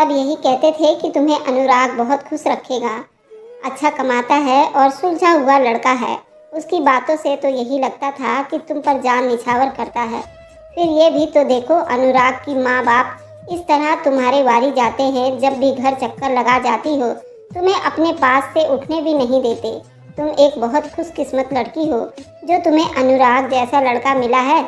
सब यही कहते थे कि तुम्हें अनुराग बहुत खुश रखेगा, अच्छा कमाता है और सुलझा हुआ लड़का है। उसकी बातों से तो यही लगता था कि तुम पर जान निछावर करता है। फिर ये भी तो देखो, अनुराग की माँ बाप इस तरह तुम्हारे वारी जाते हैं, जब भी घर चक्कर लगा जाती हो तुम्हें अपने पास से उठने भी नहीं देते। तुम एक बहुत खुशकिस्मत लड़की हो जो तुम्हें अनुराग जैसा लड़का मिला है।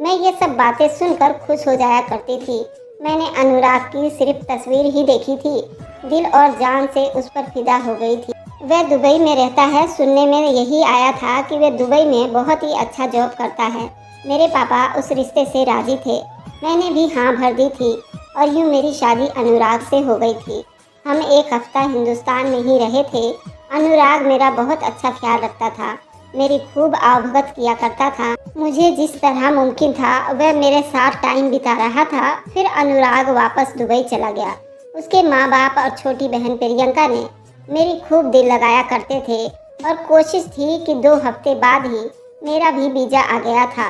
मैं ये सब बातें सुनकर खुश हो जाया करती थी। मैंने अनुराग की सिर्फ तस्वीर ही देखी थी, दिल और जान से उस पर फिदा हो गई थी। वह दुबई में रहता है, सुनने में यही आया था कि वह दुबई में बहुत ही अच्छा जॉब करता है। मेरे पापा उस रिश्ते से राजी थे, मैंने भी हाँ भर दी थी और यूँ मेरी शादी अनुराग से हो गई थी। हम एक हफ्ता हिंदुस्तान में ही रहे थे। अनुराग मेरा बहुत अच्छा ख्याल रखता था, मेरी खूब आवभगत किया करता था। मुझे जिस तरह मुमकिन था वह मेरे साथ टाइम बिता रहा था। फिर अनुराग वापस दुबई चला गया। उसके माँ बाप और छोटी बहन प्रियंका ने मेरी खूब दिल लगाया करते थे और कोशिश थी कि 2 हफ्ते बाद ही मेरा भी वीज़ा आ गया था।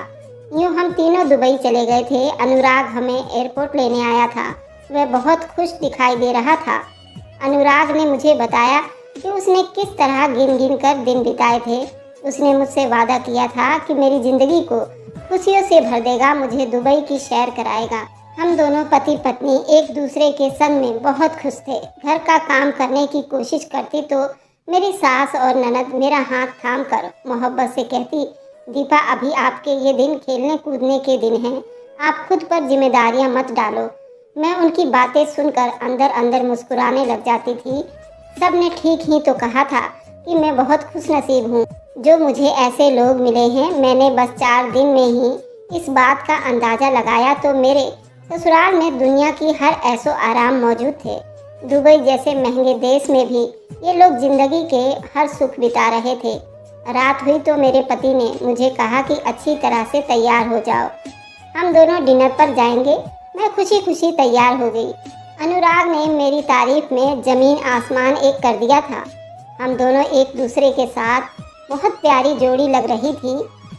यूँ हम तीनों दुबई चले गए थे। अनुराग हमें एयरपोर्ट लेने आया था। वह बहुत खुश दिखाई दे रहा था। अनुराग ने मुझे बताया कि उसने किस तरह गिन गिन कर दिन बिताए थे। उसने मुझसे वादा किया था कि मेरी ज़िंदगी को खुशियों से भर देगा, मुझे दुबई की सैर कराएगा। हम दोनों पति पत्नी एक दूसरे के संग में बहुत खुश थे। घर का काम करने की कोशिश करती तो मेरी सास और ननद मेरा हाथ थाम कर मोहब्बत से कहती, दीपा अभी आपके ये दिन खेलने कूदने के दिन हैं, आप खुद पर जिम्मेदारियां मत डालो। मैं उनकी बातें सुनकर अंदर अंदर मुस्कुराने लग जाती थी। सब ने ठीक ही तो कहा था कि मैं बहुत खुशनसीब हूँ जो मुझे ऐसे लोग मिले हैं। मैंने बस 4 दिन में ही इस बात का अंदाज़ा लगाया तो मेरे ससुराल में दुनिया की हर ऐसो आराम मौजूद थे। दुबई जैसे महंगे देश में भी ये लोग जिंदगी के हर सुख बिता रहे थे। रात हुई तो मेरे पति ने मुझे कहा कि अच्छी तरह से तैयार हो जाओ, हम दोनों डिनर पर जाएंगे। मैं खुशी खुशी तैयार हो गई। अनुराग ने मेरी तारीफ में ज़मीन आसमान एक कर दिया था। हम दोनों एक दूसरे के साथ बहुत प्यारी जोड़ी लग रही थी।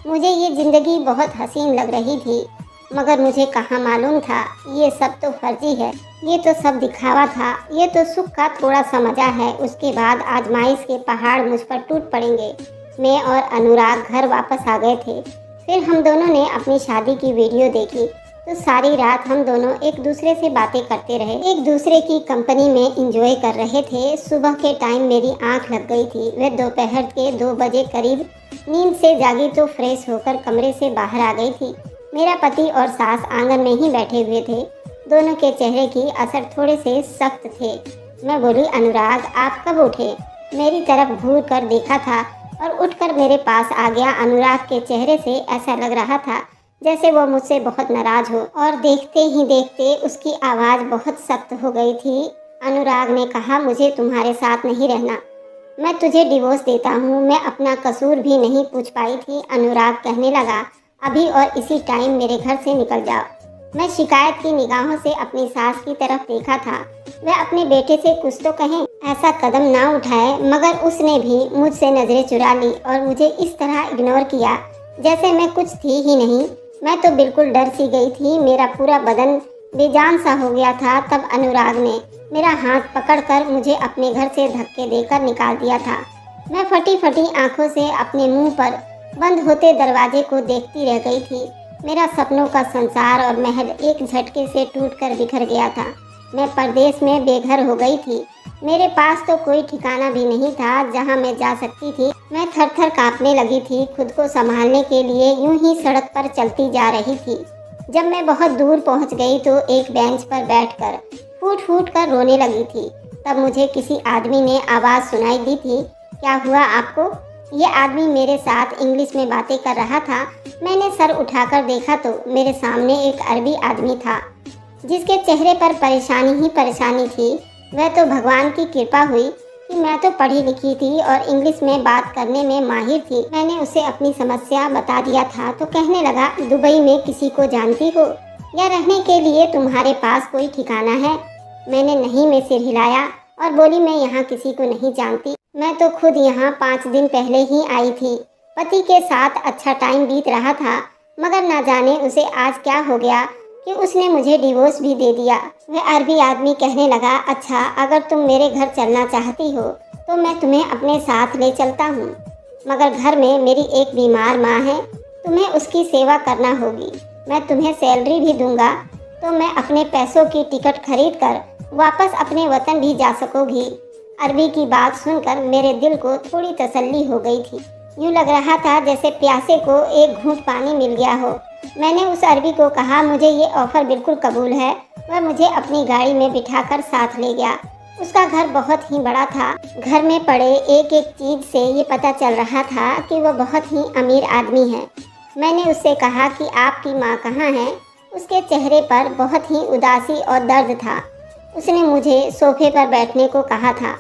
मुझे ये ज़िंदगी बहुत हसीन लग रही थी, मगर मुझे कहाँ मालूम था ये सब तो फर्जी है, ये तो सब दिखावा था, ये तो सुख का थोड़ा सा मजा है। उसके बाद आजमाइश के पहाड़ मुझ पर टूट पड़ेंगे। मैं और अनुराग घर वापस आ गए थे। फिर हम दोनों ने अपनी शादी की वीडियो देखी तो सारी रात हम दोनों एक दूसरे से बातें करते रहे, एक दूसरे की कंपनी में एंजॉय कर रहे थे। सुबह के टाइम मेरी आंख लग गई थी। वह दोपहर के 2 बजे करीब नींद से जागी तो फ्रेश होकर कमरे से बाहर आ गई थी। मेरा पति और सास आंगन में ही बैठे हुए थे। दोनों के चेहरे की असर थोड़े से सख्त थे। मैं बोली, अनुराग आप कब उठे? मेरी तरफ घूर कर देखा था और उठकर मेरे पास आ गया। अनुराग के चेहरे से ऐसा लग रहा था जैसे वो मुझसे बहुत नाराज हो, और देखते ही देखते उसकी आवाज़ बहुत सख्त हो गई थी। अनुराग ने कहा, मुझे तुम्हारे साथ नहीं रहना, मैं तुझे डिवोर्स देता हूँ। मैं अपना कसूर भी नहीं पूछ पाई थी। अनुराग कहने लगा, अभी और इसी टाइम मेरे घर से निकल जाओ। मैं शिकायत की निगाहों से अपनी सास की तरफ देखा था। वह अपने बेटे से कुछ तो कहें, ऐसा कदम ना उठाए, मगर उसने भी मुझसे नज़रें चुरा ली और मुझे इस तरह इग्नोर किया जैसे मैं कुछ थी ही नहीं। मैं तो बिल्कुल डर सी गई थी, मेरा पूरा बदन बेजान सा हो गया था। तब अनुराग ने मेरा हाथ पकड़कर मुझे अपने घर से धक्के देकर निकाल दिया था। मैं फटी फटी आंखों से अपने मुंह पर बंद होते दरवाजे को देखती रह गई थी। मेरा सपनों का संसार और महल एक झटके से टूटकर बिखर गया था। मैं परदेश में बेघर हो गई थी। मेरे पास तो कोई ठिकाना भी नहीं था जहां मैं जा सकती थी। मैं थर थर कांपने लगी थी। खुद को संभालने के लिए यूं ही सड़क पर चलती जा रही थी। जब मैं बहुत दूर पहुंच गई तो एक बेंच पर बैठकर फूट फूट कर रोने लगी थी। तब मुझे किसी आदमी ने आवाज़ सुनाई दी थी, क्या हुआ आपको? ये आदमी मेरे साथ इंग्लिश में बातें कर रहा था। मैंने सर उठाकर देखा तो मेरे सामने एक अरबी आदमी था जिसके चेहरे पर परेशानी ही परेशानी थी। वह तो भगवान की कृपा हुई कि मैं तो पढ़ी लिखी थी और इंग्लिश में बात करने में माहिर थी। मैंने उसे अपनी समस्या बता दिया था तो कहने लगा, दुबई में किसी को जानती हो या रहने के लिए तुम्हारे पास कोई ठिकाना है? मैंने नहीं में सिर हिलाया और बोली, मैं यहाँ किसी को नहीं जानती, मैं तो खुद यहाँ 5 दिन पहले ही आई थी। पति के साथ अच्छा टाइम बीत रहा था, मगर ना जाने उसे आज क्या हो गया। कि उसने मुझे डिवोर्स भी दे दिया। वह अरबी आदमी कहने लगा, अच्छा अगर तुम मेरे घर चलना चाहती हो तो मैं तुम्हें अपने साथ ले चलता हूँ, मगर घर में मेरी एक बीमार माँ है, तुम्हें उसकी सेवा करना होगी। मैं तुम्हें सैलरी भी दूंगा तो मैं अपने पैसों की टिकट खरीद कर वापस अपने वतन भी जा सकोगी। अरबी की बात सुनकर मेरे दिल को थोड़ी तसल्ली हो गई थी। यूँ लग रहा था जैसे प्यासे को एक घूंट पानी मिल गया हो। मैंने उस अरबी को कहा, मुझे ये ऑफ़र बिल्कुल कबूल है। वह मुझे अपनी गाड़ी में बिठाकर साथ ले गया। उसका घर बहुत ही बड़ा था। घर में पड़े एक एक चीज़ से ये पता चल रहा था कि वह बहुत ही अमीर आदमी है। मैंने उससे कहा कि आपकी माँ कहाँ है? उसके चेहरे पर बहुत ही उदासी और दर्द था। उसने मुझे सोफे पर बैठने को कहा था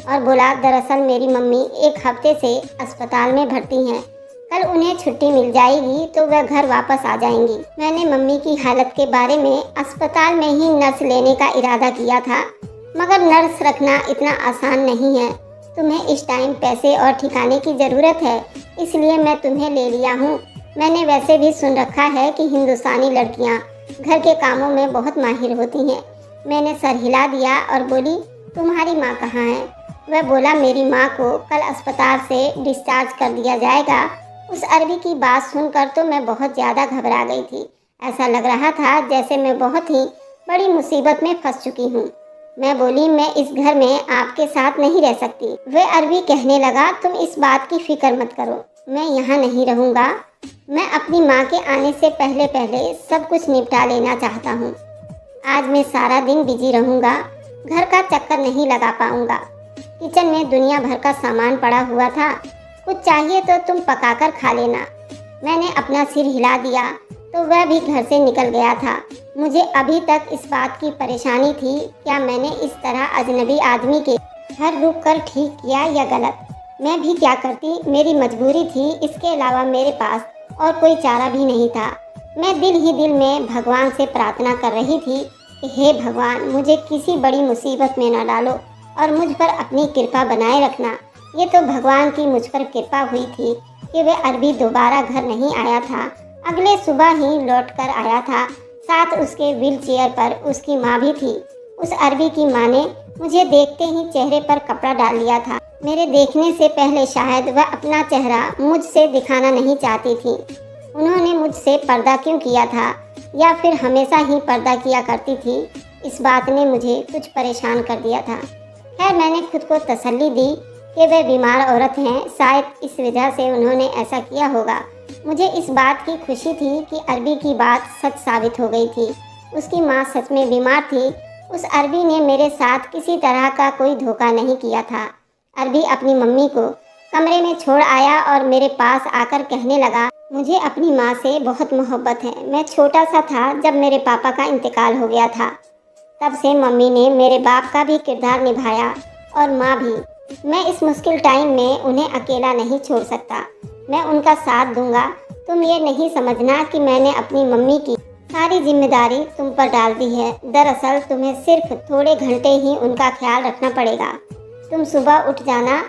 और बोला, दरअसल मेरी मम्मी एक हफ्ते से अस्पताल में भर्ती हैं। कल उन्हें छुट्टी मिल जाएगी तो वह घर वापस आ जाएंगी। मैंने मम्मी की हालत के बारे में अस्पताल में ही नर्स लेने का इरादा किया था, मगर नर्स रखना इतना आसान नहीं है। तुम्हें इस टाइम पैसे और ठिकाने की ज़रूरत है, इसलिए मैं तुम्हें ले लिया हूँ। मैंने वैसे भी सुन रखा है कि हिंदुस्तानी लड़कियाँ घर के कामों में बहुत माहिर होती हैं। मैंने सर हिला दिया और बोली, तुम्हारी माँ कहाँ है? वह बोला, मेरी माँ को कल अस्पताल से डिस्चार्ज कर दिया जाएगा। उस अरबी की बात सुनकर तो मैं बहुत ज़्यादा घबरा गई थी। ऐसा लग रहा था जैसे मैं बहुत ही बड़ी मुसीबत में फंस चुकी हूँ। मैं बोली, मैं इस घर में आपके साथ नहीं रह सकती। वह अरबी कहने लगा, तुम इस बात की फिक्र मत करो, मैं यहाँ नहीं रहूँगा। मैं अपनी माँ के आने से पहले पहले सब कुछ निपटा लेना चाहता हूँ। आज मैं सारा दिन बिजी रहूँगा, घर का चक्कर नहीं लगा पाऊँगा। किचन में दुनिया भर का सामान पड़ा हुआ था, कुछ चाहिए तो तुम पकाकर खा लेना। मैंने अपना सिर हिला दिया तो वह भी घर से निकल गया था। मुझे अभी तक इस बात की परेशानी थी, क्या मैंने इस तरह अजनबी आदमी के घर रुक कर ठीक किया या गलत? मैं भी क्या करती, मेरी मजबूरी थी, इसके अलावा मेरे पास और कोई चारा भी नहीं था। मैं दिल ही दिल में भगवान से प्रार्थना कर रही थी कि हे भगवान, मुझे किसी बड़ी मुसीबत में न डालो और मुझ पर अपनी कृपा बनाए रखना। ये तो भगवान की मुझ पर कृपा हुई थी कि वह अरबी दोबारा घर नहीं आया था। अगले सुबह ही लौट कर आया था। साथ उसके व्हील चेयर पर उसकी माँ भी थी। उस अरबी की माँ ने मुझे देखते ही चेहरे पर कपड़ा डाल लिया था। मेरे देखने से पहले शायद वह अपना चेहरा मुझसे दिखाना नहीं चाहती थी। उन्होंने मुझसे पर्दा क्यों किया था, या फिर हमेशा ही पर्दा किया करती थी? इस बात ने मुझे कुछ परेशान कर दिया था। खैर, मैंने खुद को तसल्ली दी कि वे बीमार औरत हैं, शायद इस वजह से उन्होंने ऐसा किया होगा। मुझे इस बात की खुशी थी कि अरबी की बात सच साबित हो गई थी। उसकी माँ सच में बीमार थी। उस अरबी ने मेरे साथ किसी तरह का कोई धोखा नहीं किया था। अरबी अपनी मम्मी को कमरे में छोड़ आया और मेरे पास आकर कहने लगा, मुझे अपनी माँ से बहुत मोहब्बत है। मैं छोटा सा था जब मेरे पापा का इंतकाल हो गया था। तब से मम्मी ने मेरे बाप का भी किरदार निभाया और माँ भी। मैं इस मुश्किल टाइम में उन्हें अकेला नहीं छोड़ सकता। मैं उनका साथ दूंगा। तुम ये नहीं समझना कि मैंने अपनी मम्मी की सारी जिम्मेदारी तुम पर डाल दी है। दरअसल तुम्हें सिर्फ थोड़े घंटे ही उनका ख्याल रखना पड़ेगा। तुम सुबह उठ जाना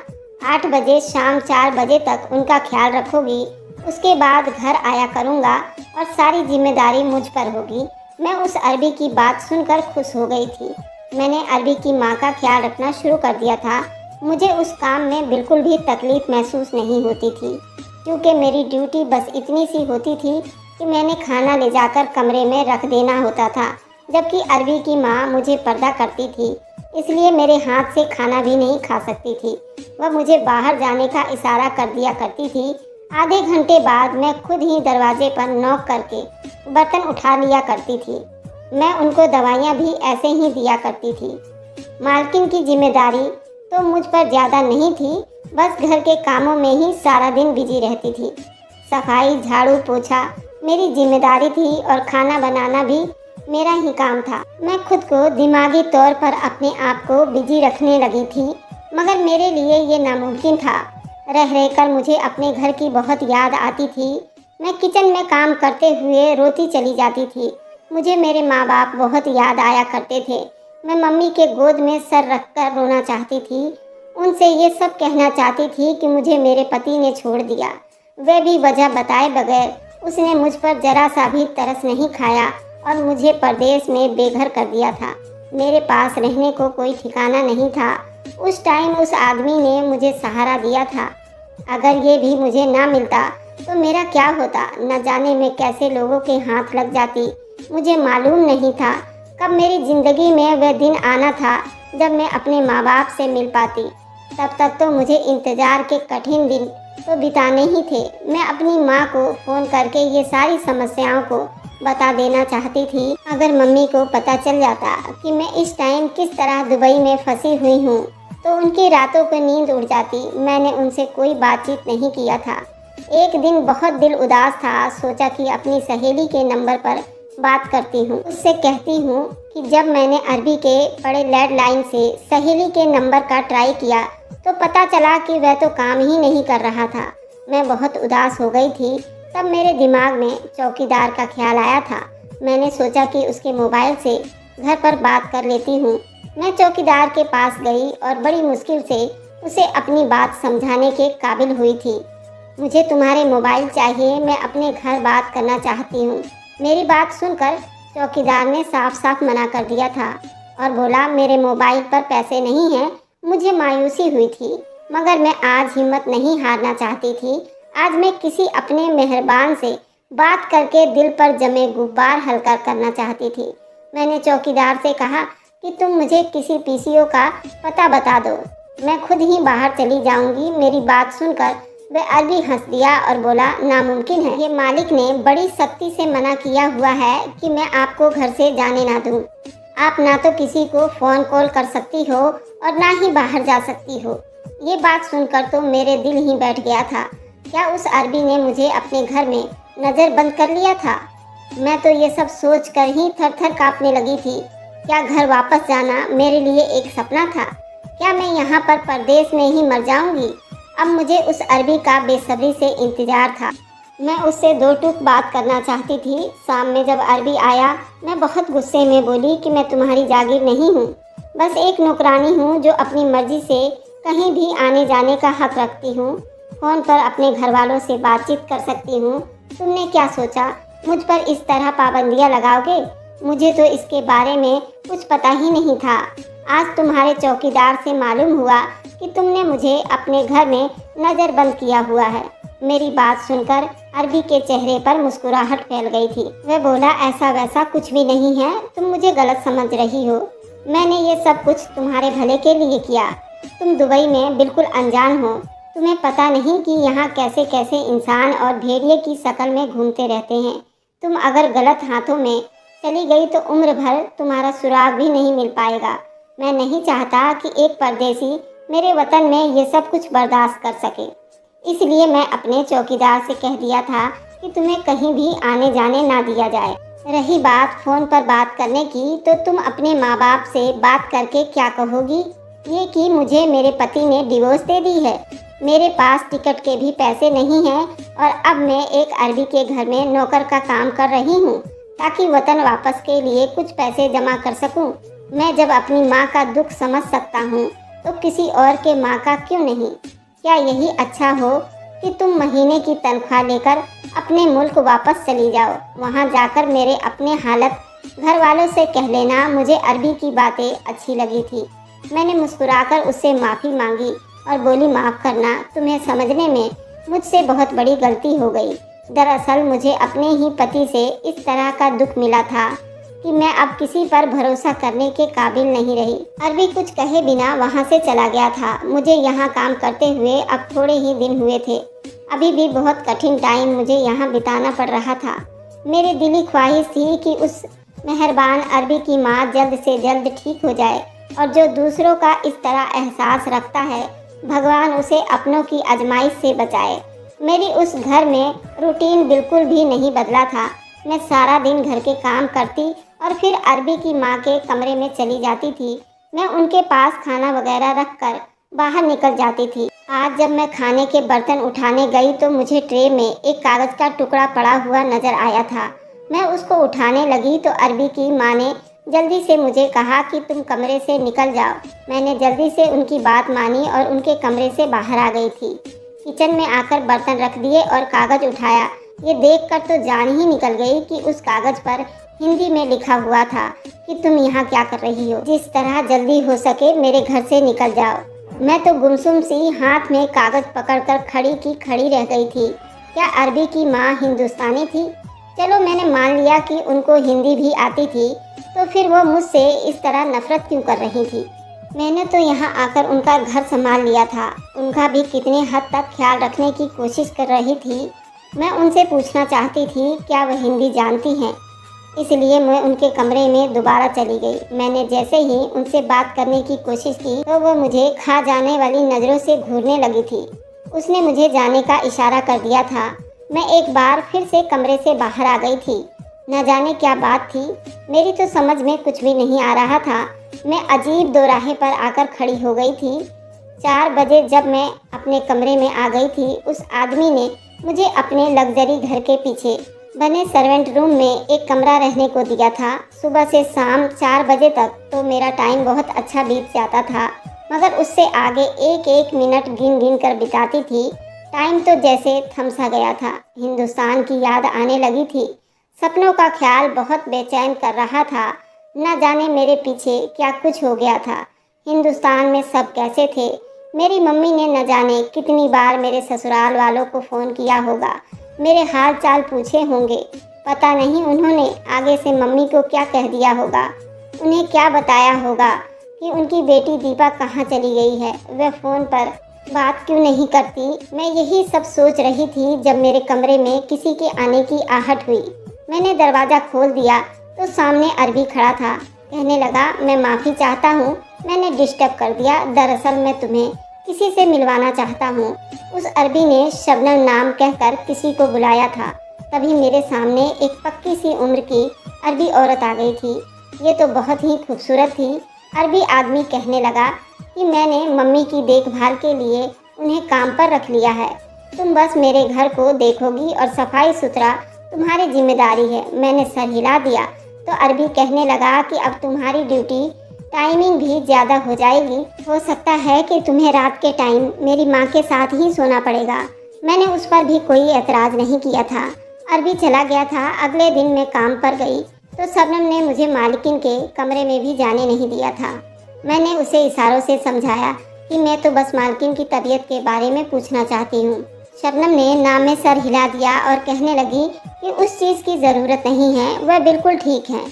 8 बजे, शाम 4 बजे तक उनका ख्याल रखोगी। उसके बाद घर आया करूँगा और सारी जिम्मेदारी मुझ पर होगी। मैं उस अरबी की बात सुनकर खुश हो गई थी। मैंने अरबी की माँ का ख्याल रखना शुरू कर दिया था। मुझे उस काम में बिल्कुल भी तकलीफ़ महसूस नहीं होती थी, क्योंकि मेरी ड्यूटी बस इतनी सी होती थी कि मैंने खाना ले जाकर कमरे में रख देना होता था, जबकि अरबी की माँ मुझे पर्दा करती थी, इसलिए मेरे हाथ से खाना भी नहीं खा सकती थी। वह मुझे बाहर जाने का इशारा कर दिया करती थी। आधे घंटे बाद मैं खुद ही दरवाजे पर नॉक करके बर्तन उठा लिया करती थी। मैं उनको दवाइयाँ भी ऐसे ही दिया करती थी। मालकिन की जिम्मेदारी तो मुझ पर ज़्यादा नहीं थी, बस घर के कामों में ही सारा दिन बिजी रहती थी। सफाई, झाड़ू, पोछा मेरी जिम्मेदारी थी और खाना बनाना भी मेरा ही काम था। मैं खुद को दिमागी तौर पर अपने आप को बिजी रखने लगी थी, मगर मेरे लिए ये नामुमकिन था। रह रहकर मुझे अपने घर की बहुत याद आती थी। मैं किचन में काम करते हुए रोती चली जाती थी। मुझे मेरे माँ बाप बहुत याद आया करते थे। मैं मम्मी के गोद में सर रखकर रोना चाहती थी। उनसे ये सब कहना चाहती थी कि मुझे मेरे पति ने छोड़ दिया, वह भी वजह बताए बगैर। उसने मुझ पर जरा सा भी तरस नहीं खाया और मुझे परदेश में बेघर कर दिया था। मेरे पास रहने को कोई ठिकाना नहीं था। उस टाइम उस आदमी ने मुझे सहारा दिया था। अगर ये भी मुझे ना मिलता तो मेरा क्या होता, न जाने मैं कैसे लोगों के हाथ लग जाती। मुझे मालूम नहीं था कब मेरी ज़िंदगी में वह दिन आना था जब मैं अपने माँ बाप से मिल पाती। तब तक तो मुझे इंतज़ार के कठिन दिन तो बिताने ही थे। मैं अपनी माँ को फ़ोन करके ये सारी समस्याओं को बता देना चाहती थी। अगर मम्मी को पता चल जाता कि मैं इस टाइम किस तरह दुबई में फंसी हुई हूँ तो उनकी रातों को नींद उड़ जाती। मैंने उनसे कोई बातचीत नहीं किया था। एक दिन बहुत दिल उदास था। सोचा कि अपनी सहेली के नंबर पर बात करती हूँ। उससे कहती हूँ कि जब मैंने अरबी के पड़े लैंडलाइन से सहेली के नंबर का ट्राई किया तो पता चला कि वह तो काम ही नहीं कर रहा था। मैं बहुत उदास हो गई थी। तब मेरे दिमाग में चौकीदार का ख्याल आया था। मैंने सोचा कि उसके मोबाइल से घर पर बात कर लेती हूँ। मैं चौकीदार के पास गई और बड़ी मुश्किल से उसे अपनी बात समझाने के काबिल हुई थी। मुझे तुम्हारे मोबाइल चाहिए, मैं अपने घर बात करना चाहती हूँ। मेरी बात सुनकर चौकीदार ने साफ साफ मना कर दिया था और बोला, मेरे मोबाइल पर पैसे नहीं हैं। मुझे मायूसी हुई थी, मगर मैं आज हिम्मत नहीं हारना चाहती थी। आज मैं किसी अपने मेहरबान से बात करके दिल पर जमे गुब्बार हल्का करना चाहती थी। मैंने चौकीदार से कहा कि तुम मुझे किसी पीसीओ का पता बता दो, मैं खुद ही बाहर चली जाऊंगी। मेरी बात सुनकर वह अरबी हंस दिया और बोला, नामुमकिन है। ये मालिक ने बड़ी सख्ती से मना किया हुआ है कि मैं आपको घर से जाने ना दूं। आप ना तो किसी को फ़ोन कॉल कर सकती हो और ना ही बाहर जा सकती हो। ये बात सुनकर तो मेरे दिल ही बैठ गया था। क्या उस अरबी ने मुझे अपने घर में नज़र बंद कर लिया था? मैं तो ये सब सोच कर ही थर थर काँपने लगी थी। क्या घर वापस जाना मेरे लिए एक सपना था? क्या मैं यहाँ पर परदेश में ही मर जाऊँगी? अब मुझे उस अरबी का बेसब्री से इंतज़ार था। मैं उससे दो टूक बात करना चाहती थी। शाम में जब अरबी आया, मैं बहुत गुस्से में बोली कि मैं तुम्हारी जागीर नहीं हूँ, बस एक नौकरानी हूँ जो अपनी मर्जी से कहीं भी आने जाने का हक रखती हूँ। फ़ोन पर अपने घर वालों से बातचीत कर सकती हूँ। तुमने क्या सोचा, मुझ पर इस तरह पाबंदियाँ लगाओगे? मुझे तो इसके बारे में कुछ पता ही नहीं था। आज तुम्हारे चौकीदार से मालूम हुआ कि तुमने मुझे अपने घर में नज़रबंद किया हुआ है। मेरी बात सुनकर अरबी के चेहरे पर मुस्कुराहट फैल गई थी। वह बोला, ऐसा वैसा कुछ भी नहीं है, तुम मुझे गलत समझ रही हो। मैंने ये सब कुछ तुम्हारे भले के लिए किया। तुम दुबई में बिल्कुल अनजान हो। तुम्हें पता नहीं कि यहाँ कैसे कैसे इंसान और भेड़िए की शक्ल में घूमते रहते हैं। तुम अगर गलत हाथों में चली गई तो उम्र भर तुम्हारा सुराग भी नहीं मिल पाएगा। मैं नहीं चाहता कि एक परदेसी मेरे वतन में ये सब कुछ बर्दाश्त कर सके। इसलिए मैं अपने चौकीदार से कह दिया था कि तुम्हें कहीं भी आने जाने ना दिया जाए। रही बात फ़ोन पर बात करने की, तो तुम अपने माँ बाप से बात करके क्या कहोगी? ये कि मुझे मेरे पति ने डिवोर्स दे दी है, मेरे पास टिकट के भी पैसे नहीं हैं और अब मैं एक अरबी के घर में नौकर का काम कर रही हूँ ताकि वतन वापस के लिए कुछ पैसे जमा कर सकूँ। मैं जब अपनी माँ का दुख समझ सकता हूँ तो किसी और के माँ का क्यों नहीं? क्या यही अच्छा हो कि तुम महीने की तनख्वाह लेकर अपने मुल्क वापस चली जाओ? वहाँ जाकर मेरे अपने हालत घर वालों से कह लेना। मुझे अरबी की बातें अच्छी लगी थी। मैंने मुस्कुराकर उससे माफ़ी मांगी और बोली, माफ़ करना, तुम्हें समझने में मुझसे बहुत बड़ी गलती हो गई। दरअसल मुझे अपने ही पति से इस तरह का दुख मिला था कि मैं अब किसी पर भरोसा करने के काबिल नहीं रही। अरबी कुछ कहे बिना वहाँ से चला गया था। मुझे यहाँ काम करते हुए अब थोड़े ही दिन हुए थे। अभी भी बहुत कठिन टाइम मुझे यहाँ बिताना पड़ रहा था। मेरी दिली ख्वाहिश थी कि उस मेहरबान अरबी की माँ जल्द से जल्द ठीक हो जाए और जो दूसरों का इस तरह एहसास रखता है, भगवान उसे अपनों की आजमाइश से बचाए। मेरी उस घर में रूटीन बिल्कुल भी नहीं बदला था। मैं सारा दिन घर के काम करती और फिर अरबी की माँ के कमरे में चली जाती थी। मैं उनके पास खाना वगैरह रख कर बाहर निकल जाती थी। आज जब मैं खाने के बर्तन उठाने गई तो मुझे ट्रे में एक कागज़ का टुकड़ा पड़ा हुआ नज़र आया था। मैं उसको उठाने लगी तो अरबी की माँ ने जल्दी से मुझे कहा कि तुम कमरे से निकल जाओ। मैंने जल्दी से उनकी बात मानी और उनके कमरे से बाहर आ गई थी। किचन में आकर बर्तन रख दिए और कागज़ उठाया ये देखकर तो जान ही निकल गई कि उस कागज पर हिंदी में लिखा हुआ था कि तुम यहाँ क्या कर रही हो, जिस तरह जल्दी हो सके मेरे घर से निकल जाओ। मैं तो गुमसुम सी हाथ में कागज पकड़कर खड़ी की खड़ी रह गई थी। क्या अरबी की माँ हिंदुस्तानी थी? चलो मैंने मान लिया कि उनको हिंदी भी आती थी, तो फिर वो मुझसे इस तरह नफरत क्यों कर रही थी? मैंने तो यहाँ आकर उनका घर संभाल लिया था, उनका भी कितने हद तक ख्याल रखने की कोशिश कर रही थी। मैं उनसे पूछना चाहती थी क्या वह हिंदी जानती हैं, इसलिए मैं उनके कमरे में दोबारा चली गई। मैंने जैसे ही उनसे बात करने की कोशिश की तो वो मुझे खा जाने वाली नज़रों से घूरने लगी थी। उसने मुझे जाने का इशारा कर दिया था। मैं एक बार फिर से कमरे से बाहर आ गई थी। न जाने क्या बात थी, मेरी तो समझ में कुछ भी नहीं आ रहा था। मैं अजीब दोराहे पर आकर खड़ी हो गई थी। 4 बजे जब मैं अपने कमरे में आ गई थी, उस आदमी ने मुझे अपने लग्जरी घर के पीछे बने सर्वेंट रूम में एक कमरा रहने को दिया था। सुबह से शाम 4 बजे तक तो मेरा टाइम बहुत अच्छा बीत जाता था, मगर उससे आगे एक एक मिनट गिन गिन कर बिताती थी। टाइम तो जैसे थम सा गया था। हिंदुस्तान की याद आने लगी थी। सपनों का ख्याल बहुत बेचैन कर रहा था। न जाने मेरे पीछे क्या कुछ हो गया था। हिंदुस्तान में सब कैसे थे? मेरी मम्मी ने न जाने कितनी बार मेरे ससुराल वालों को फ़ोन किया होगा, मेरे हाल चाल पूछे होंगे। पता नहीं उन्होंने आगे से मम्मी को क्या कह दिया होगा, उन्हें क्या बताया होगा कि उनकी बेटी दीपा कहाँ चली गई है, वह फ़ोन पर बात क्यों नहीं करती। मैं यही सब सोच रही थी जब मेरे कमरे में किसी के आने की आहट हुई। मैंने दरवाज़ा खोल दिया तो सामने अरबी खड़ा था। कहने लगा, मैं माफ़ी चाहता हूँ, मैंने डिस्टर्ब कर दिया। दरअसल मैं तुम्हें किसी से मिलवाना चाहता हूँ। उस अरबी ने शबनम नाम कहकर किसी को बुलाया था। तभी मेरे सामने एक पक्की सी उम्र की अरबी औरत आ गई थी। ये तो बहुत ही खूबसूरत थी। अरबी आदमी कहने लगा कि मैंने मम्मी की देखभाल के लिए उन्हें काम पर रख लिया है। तुम बस मेरे घर को देखोगी और सफाई सुथरा तुम्हारी जिम्मेदारी है। मैंने सर हिला दिया तो अरबी कहने लगा कि अब तुम्हारी ड्यूटी टाइमिंग भी ज़्यादा हो जाएगी। हो सकता है कि तुम्हें रात के टाइम मेरी माँ के साथ ही सोना पड़ेगा। मैंने उस पर भी कोई एतराज़ नहीं किया था। अरबी चला गया था। अगले दिन मैं काम पर गई तो शबनम ने मुझे मालकिन के कमरे में भी जाने नहीं दिया था। मैंने उसे इशारों से समझाया कि मैं तो बस मालकिन की तबीयत के बारे में पूछना चाहती हूँ। शबनम ने नाम में सर हिला दिया और कहने लगी कि उस चीज़ की ज़रूरत नहीं है, वह बिल्कुल ठीक है।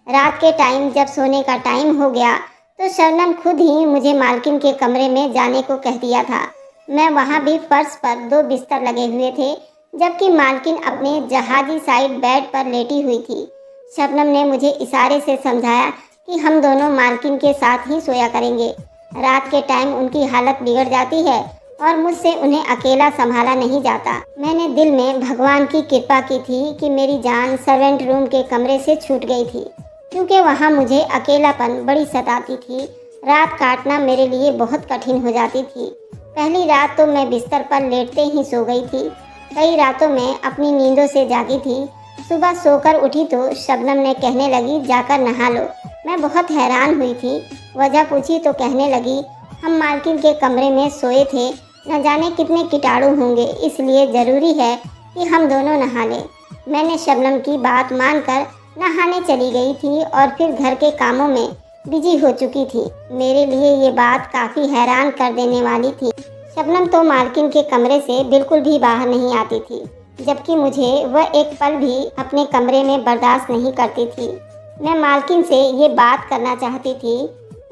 रात के टाइम जब सोने का टाइम हो गया तो शबनम खुद ही मुझे मालकिन के कमरे में जाने को कह दिया था। मैं वहाँ भी फर्श पर 2 बिस्तर लगे हुए थे, जबकि मालकिन अपने जहाजी साइड बेड पर लेटी हुई थी। शबनम ने मुझे इशारे से समझाया कि हम दोनों मालकिन के साथ ही सोया करेंगे। रात के टाइम उनकी हालत बिगड़ जाती है और मुझसे उन्हें अकेला संभाला नहीं जाता। मैंने दिल में भगवान की कृपा की थी कि मेरी जान सर्वेंट रूम के कमरे से छूट गई थी, क्योंकि वहाँ मुझे अकेलापन बड़ी सताती थी। रात काटना मेरे लिए बहुत कठिन हो जाती थी। पहली रात तो मैं बिस्तर पर लेटते ही सो गई थी। कई रातों में अपनी नींदों से जागी थी। सुबह सोकर उठी तो शबनम ने कहने लगी, जाकर नहा लो। मैं बहुत हैरान हुई थी। वजह पूछी तो कहने लगी, हम मालकिन के कमरे में सोए थे, न जाने कितने कीटाणु होंगे, इसलिए ज़रूरी है कि हम दोनों नहा लें। मैंने शबनम की बात मानकर नहाने चली गई थी और फिर घर के कामों में बिजी हो चुकी थी। मेरे लिए ये बात काफ़ी हैरान कर देने वाली थी। शबनम तो मालकिन के कमरे से बिल्कुल भी बाहर नहीं आती थी, जबकि मुझे वह एक पल भी अपने कमरे में बर्दाश्त नहीं करती थी। मैं मालकिन से ये बात करना चाहती थी,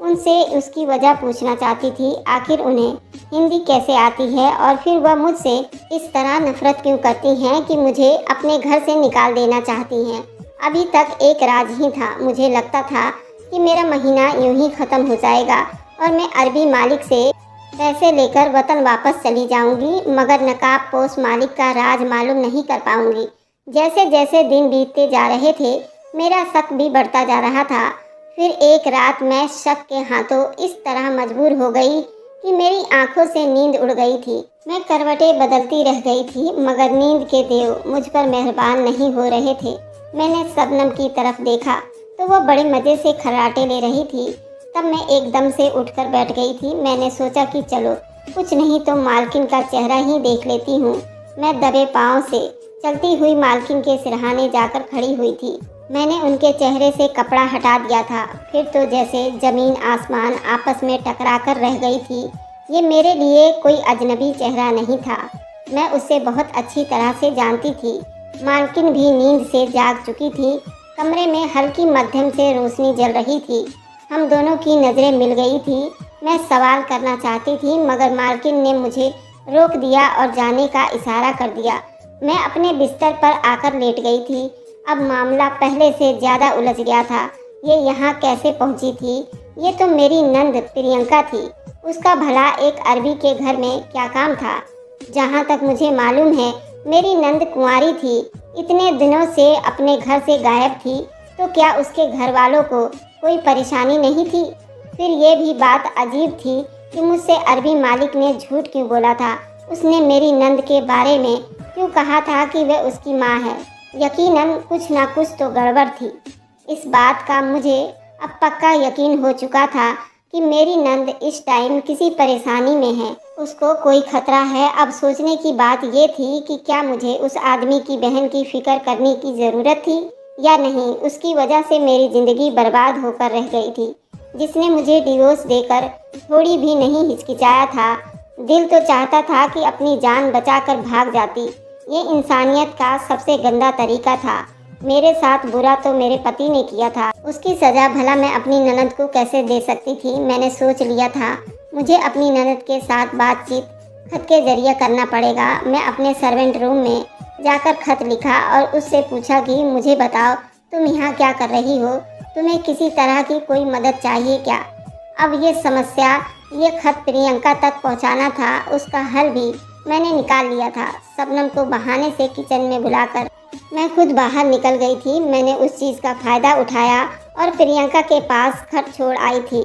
उनसे उसकी वजह पूछना चाहती थी। आखिर उन्हें हिंदी कैसे आती है और फिर वह मुझसे इस तरह नफरत क्यों करती हैं कि मुझे अपने घर से निकाल देना चाहती हैं। अभी तक एक राज ही था। मुझे लगता था कि मेरा महीना यूं ही ख़त्म हो जाएगा और मैं अरबी मालिक से पैसे लेकर वतन वापस चली जाऊंगी, मगर नकाब पोश मालिक का राज मालूम नहीं कर पाऊंगी। जैसे जैसे दिन बीतते जा रहे थे, मेरा शक भी बढ़ता जा रहा था। फिर एक रात मैं शक के हाथों इस तरह मजबूर हो गई कि मेरी आंखों से नींद उड़ गई थी। मैं करवटें बदलती रह गई थी, मगर नींद के देव मुझ पर मेहरबान नहीं हो रहे थे। मैंने शबनम की तरफ देखा तो वह बड़े मज़े से खर्राटे ले रही थी। तब मैं एकदम से उठकर बैठ गई थी। मैंने सोचा कि चलो कुछ नहीं तो मालकिन का चेहरा ही देख लेती हूँ। मैं दबे पाँव से चलती हुई मालकिन के सिरहाने जाकर खड़ी हुई थी। मैंने उनके चेहरे से कपड़ा हटा दिया था। फिर तो जैसे ज़मीन आसमान आपस में टकरा कर रह गई थी। ये मेरे लिए कोई अजनबी चेहरा नहीं था। मैं उसे बहुत अच्छी तरह से जानती थी। मालकिन भी नींद से जाग चुकी थी। कमरे में हल्की मध्यम से रोशनी जल रही थी। हम दोनों की नज़रें मिल गई थी। मैं सवाल करना चाहती थी मगर मालकिन ने मुझे रोक दिया और जाने का इशारा कर दिया। मैं अपने बिस्तर पर आकर लेट गई थी। अब मामला पहले से ज़्यादा उलझ गया था। ये यहाँ कैसे पहुँची थी? ये तो मेरी नंद प्रियंका थी। उसका भला एक अरबी के घर में क्या काम था? जहाँ तक मुझे मालूम है मेरी नंद कुंवारी थी। इतने दिनों से अपने घर से गायब थी, तो क्या उसके घर वालों को कोई परेशानी नहीं थी? फिर ये भी बात अजीब थी कि मुझसे अरबी मालिक ने झूठ क्यों बोला था। उसने मेरी नंद के बारे में क्यों कहा था कि वह उसकी माँ है? यकीनन कुछ ना कुछ तो गड़बड़ थी। इस बात का मुझे अब पक्का यकीन हो चुका था कि मेरी नंद इस टाइम किसी परेशानी में है। उसको कोई खतरा है। अब सोचने की बात ये थी कि क्या मुझे उस आदमी की बहन की फिक्र करने की ज़रूरत थी या नहीं। उसकी वजह से मेरी ज़िंदगी बर्बाद होकर रह गई थी। जिसने मुझे डिवोर्स देकर थोड़ी भी नहीं हिचकिचाया था। दिल तो चाहता था कि अपनी जान बचाकर भाग जाती। ये इंसानियत का सबसे गंदा तरीका था। मेरे साथ बुरा तो मेरे पति ने किया था। उसकी सज़ा भला मैं अपनी ननद को कैसे दे सकती थी? मैंने सोच लिया था मुझे अपनी ननद के साथ बातचीत खत के जरिए करना पड़ेगा। मैं अपने सर्वेंट रूम में जाकर खत लिखा और उससे पूछा कि मुझे बताओ तुम यहाँ क्या कर रही हो? तुम्हें किसी तरह की कोई मदद चाहिए क्या? अब ये समस्या, ये खत प्रियंका तक पहुँचाना था। उसका हल भी मैंने निकाल लिया था। शबनम को बहाने से किचन में बुलाकर मैं खुद बाहर निकल गई थी। मैंने उस चीज़ का फ़ायदा उठाया और प्रियंका के पास खत छोड़ आई थी।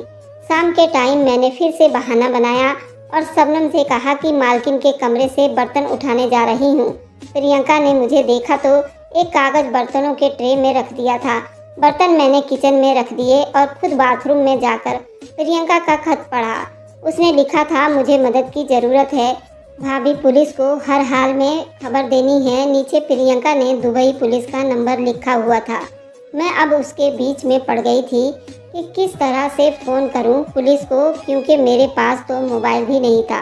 शाम के टाइम मैंने फिर से बहाना बनाया और शबनम से कहा कि मालकिन के कमरे से बर्तन उठाने जा रही हूँ। प्रियंका ने मुझे देखा तो एक कागज़ बर्तनों के ट्रे में रख दिया था। बर्तन मैंने किचन में रख दिए और खुद बाथरूम में जाकर प्रियंका का खत पढ़ा। उसने लिखा था, मुझे मदद की ज़रूरत है भाभी, पुलिस को हर हाल में खबर देनी है। नीचे प्रियंका ने दुबई पुलिस का नंबर लिखा हुआ था। मैं अब उसके बीच में पड़ गई थी कि किस तरह से फ़ोन करूं पुलिस को, क्योंकि मेरे पास तो मोबाइल भी नहीं था।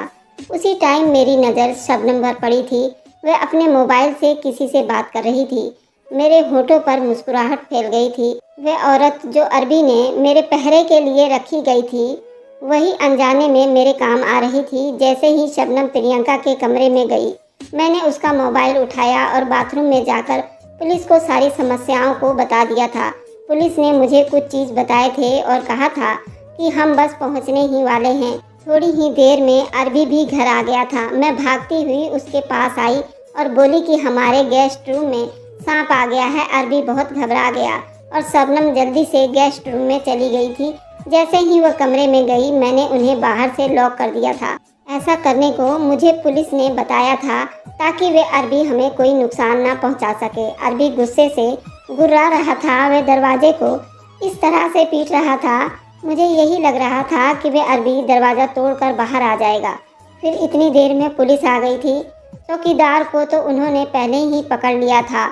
उसी टाइम मेरी नज़र शबनम पर पड़ी थी। वह अपने मोबाइल से किसी से बात कर रही थी। मेरे होठों पर मुस्कुराहट फैल गई थी। वह औरत जो अरबी ने मेरे पहरे के लिए रखी गई थी, वही अनजाने में मेरे काम आ रही थी। जैसे ही शबनम प्रियंका के कमरे में गई, मैंने उसका मोबाइल उठाया और बाथरूम में जाकर पुलिस को सारी समस्याओं को बता दिया था। पुलिस ने मुझे कुछ चीज़ बताए थे और कहा था कि हम बस पहुंचने ही वाले हैं। थोड़ी ही देर में अरबी भी घर आ गया था। मैं भागती हुई उसके पास आई और बोली कि हमारे गेस्ट रूम में सांप आ गया है। अरबी बहुत घबरा गया और शबनम जल्दी से गेस्ट रूम में चली गई थी। जैसे ही वह कमरे में गई, मैंने उन्हें बाहर से लॉक कर दिया था। ऐसा करने को मुझे पुलिस ने बताया था ताकि वे अरबी हमें कोई नुकसान ना पहुंचा सके। अरबी गुस्से से गुर्रा रहा था। वह दरवाजे को इस तरह से पीट रहा था, मुझे यही लग रहा था कि वह अरबी दरवाज़ा तोड़कर बाहर आ जाएगा। फिर इतनी देर में पुलिस आ गई थी। चौकीदार को तो उन्होंने पहले ही पकड़ लिया था।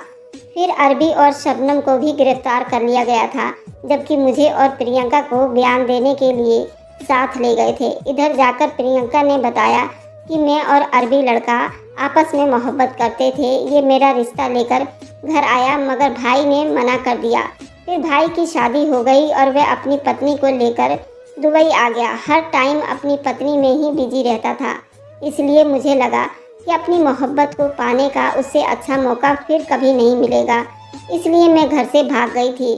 फिर अरबी और शबनम को भी गिरफ्तार कर लिया गया था, जबकि मुझे और प्रियंका को बयान देने के लिए साथ ले गए थे। इधर जाकर प्रियंका ने बताया कि मैं और अरबी लड़का आपस में मोहब्बत करते थे। ये मेरा रिश्ता लेकर घर आया मगर भाई ने मना कर दिया। फिर भाई की शादी हो गई और वह अपनी पत्नी को लेकर दुबई आ गया। हर टाइम अपनी पत्नी में ही बिजी रहता था। इसलिए मुझे लगा कि अपनी मोहब्बत को पाने का उससे अच्छा मौका फिर कभी नहीं मिलेगा। इसलिए मैं घर से भाग गई थी।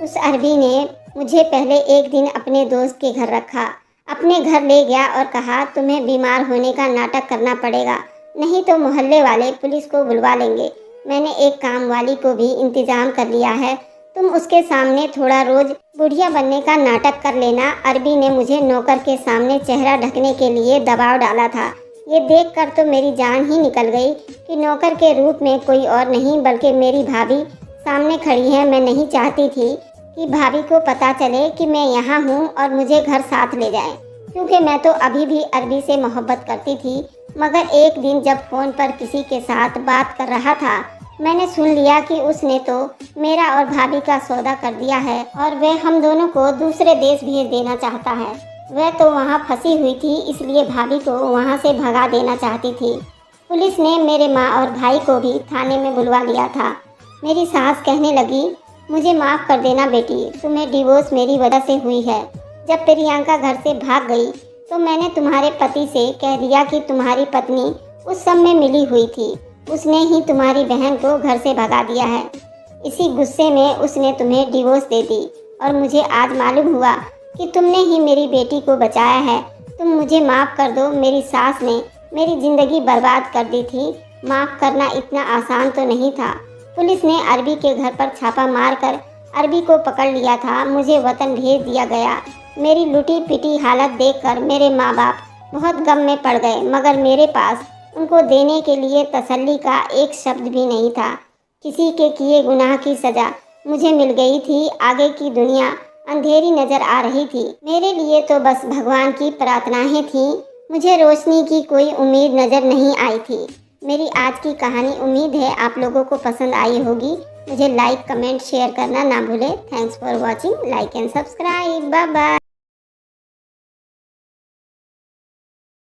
उस अरबी ने मुझे पहले एक दिन अपने दोस्त के घर रखा, अपने घर ले गया और कहा, तुम्हें बीमार होने का नाटक करना पड़ेगा, नहीं तो मोहल्ले वाले पुलिस को बुलवा लेंगे। मैंने एक काम वाली को भी इंतज़ाम कर लिया है, तुम उसके सामने थोड़ा रोज़ बुढ़िया बनने का नाटक कर लेना। अरबी ने मुझे नौकर के सामने चेहरा ढकने के लिए दबाव डाला था। ये देखकर तो मेरी जान ही निकल गई कि नौकर के रूप में कोई और नहीं बल्कि मेरी भाभी सामने खड़ी है। मैं नहीं चाहती थी कि भाभी को पता चले कि मैं यहाँ हूँ और मुझे घर साथ ले जाएं, क्योंकि मैं तो अभी भी अरबी से मोहब्बत करती थी। मगर एक दिन जब फ़ोन पर किसी के साथ बात कर रहा था, मैंने सुन लिया कि उसने तो मेरा और भाभी का सौदा कर दिया है और वह हम दोनों को दूसरे देश भेज देना चाहता है। वह तो वहाँ फंसी हुई थी, इसलिए भाभी को वहाँ से भगा देना चाहती थी। पुलिस ने मेरे माँ और भाई को भी थाने में बुलवा लिया था। मेरी सास कहने लगी, मुझे माफ़ कर देना बेटी, तुम्हें डिवोर्स मेरी वजह से हुई है। जब प्रियंका घर से भाग गई तो मैंने तुम्हारे पति से कह दिया कि तुम्हारी पत्नी उस सब में मिली हुई थी, उसने ही तुम्हारी बहन को घर से भगा दिया है। इसी गुस्से में उसने तुम्हें डिवोर्स दे दी और मुझे आज मालूम हुआ कि तुमने ही मेरी बेटी को बचाया है। तुम मुझे माफ़ कर दो। मेरी सास ने मेरी ज़िंदगी बर्बाद कर दी थी। माफ़ करना इतना आसान तो नहीं था। पुलिस ने अरबी के घर पर छापा मारकर अरबी को पकड़ लिया था। मुझे वतन भेज दिया गया। मेरी लुटी पिटी हालत देखकर मेरे माँ बाप बहुत गम में पड़ गए, मगर मेरे पास उनको देने के लिए तसल्ली का एक शब्द भी नहीं था। किसी के किए गुनाह की सज़ा मुझे मिल गई थी। आगे की दुनिया अंधेरी नज़र आ रही थी। मेरे लिए तो बस भगवान की प्रार्थनाएं थीं। मुझे रोशनी की कोई उम्मीद नज़र नहीं आई थी। मेरी आज की कहानी उम्मीद है आप लोगों को पसंद आई होगी। मुझे लाइक, कमेंट, शेयर करना ना भूलें। Thanks for watching. Like and subscribe. Bye bye.